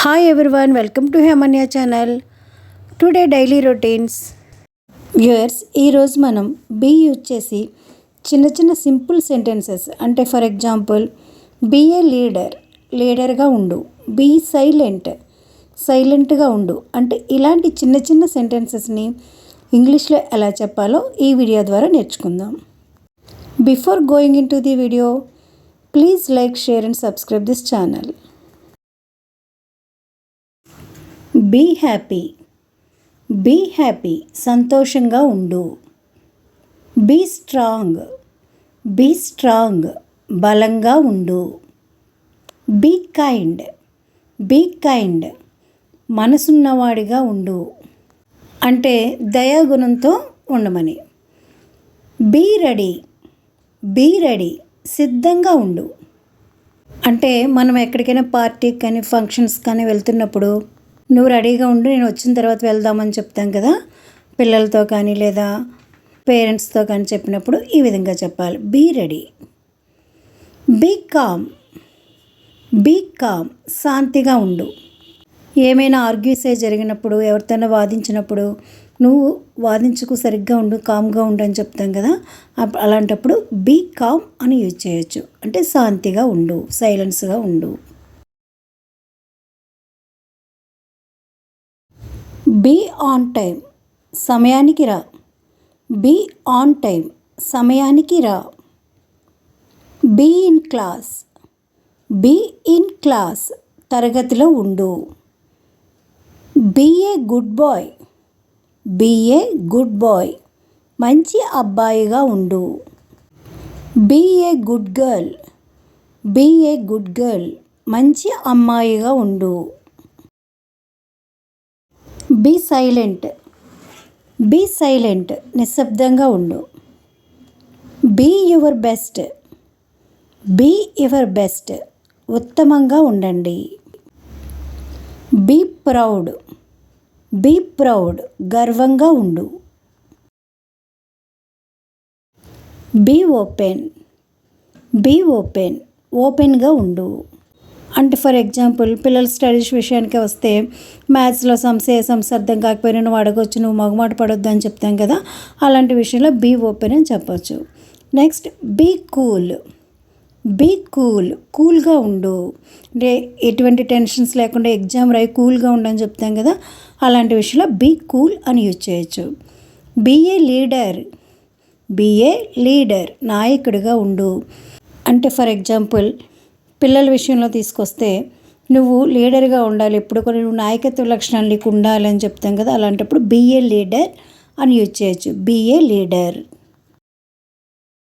Hi everyone, welcome to Hemanya channel. Today daily routines. Viewers, ఈ రోజు మనం be use చేసి చిన్న సింపుల్ సెంటెన్సెస్ అంటే ఫర్ ఎగ్జాంపుల్ బీ ఏ లీడర్గా ఉండు, బీ సైలెంట్గా ఉండు అంటే ఇలాంటి చిన్న సెంటెన్సెస్ని ఇంగ్లీష్లో ఎలా చెప్పాలో ఈ వీడియో ద్వారా నేర్చుకుందాం. Before going in to the video, please like, share and subscribe this channel. Be happy సంతోషంగా ఉండు. బీ స్ట్రాంగ్ బలంగా ఉండు. బీ కైండ్ మనసున్నవాడిగా ఉండు అంటే దయాగుణంతో ఉండమని. బీ రెడీ సిద్ధంగా ఉండు అంటే మనం ఎక్కడికైనా పార్టీకి కానీ ఫంక్షన్స్ కానీ వెళ్తున్నప్పుడు నువ్వు రెడీగా ఉండు, నేను వచ్చిన తర్వాత వెళ్దామని చెప్తాం కదా, పిల్లలతో కానీ లేదా పేరెంట్స్తో కానీ చెప్పినప్పుడు ఈ విధంగా చెప్పాలి. Be ready. బీ కామ్ శాంతిగా ఉండు. ఏమైనా ఆర్గ్యూసే జరిగినప్పుడు, ఎవరితోనో వాదించినప్పుడు నువ్వు వాదించుకు సరిగ్గా ఉండు, కామ్గా ఉండు అని చెప్తాం కదా, అలాంటప్పుడు బీ కామ్ అని యూజ్ చేయొచ్చు. అంటే శాంతిగా ఉండు, సైలెన్స్గా ఉండు. బీ ఆన్ టైం సమయానికి రా. బీ ఆన్ టైం సమయానికి రా. బీ ఇన్ క్లాస్ తరగతిలో ఉండు. బీ ఏ గుడ్ బాయ్ మంచి అబ్బాయిగా ఉండు. బీ ఏ గుడ్ గర్ల్ మంచి అమ్మాయిగా ఉండు. బీ సైలెంట్ నిశ్శబ్దంగా ఉండు. బీ యువర్ బెస్ట్ ఉత్తమంగా ఉండండి. బీ ప్రౌడ్ గర్వంగా ఉండు. బీ ఓపెన్గా ఉండు అంటే ఫర్ ఎగ్జాంపుల్ పిల్లల స్టడీస్ విషయానికి వస్తే మ్యాథ్స్లో సమ్స్ అర్థం కాకపోయినా నువ్వు అడగొచ్చు, నువ్వు మగమాట పడొద్దు అని చెప్తాం కదా, అలాంటి విషయంలో బీ ఓపెన్ అని చెప్పచ్చు. నెక్స్ట్ బీ కూల్గా ఉండు అంటే ఎటువంటి టెన్షన్స్ లేకుండా ఎగ్జామ్ రాయి కూల్గా ఉండని చెప్తాం కదా, అలాంటి విషయంలో బీ కూల్ అని యూజ్ చేయొచ్చు. బీ ఏ లీడర్ నాయకుడిగా ఉండు అంటే ఫర్ ఎగ్జాంపుల్ పిల్లల విషయంలో తీసుకొస్తే నువ్వు లీడర్గా ఉండాలి, ఎప్పుడు కూడా నువ్వు నాయకత్వ లక్షణాలు నీకు ఉండాలి అని చెప్తాం కదా, అలాంటప్పుడు బీ ఏ లీడర్ అని యూజ్ చేయొచ్చు. Be a leader.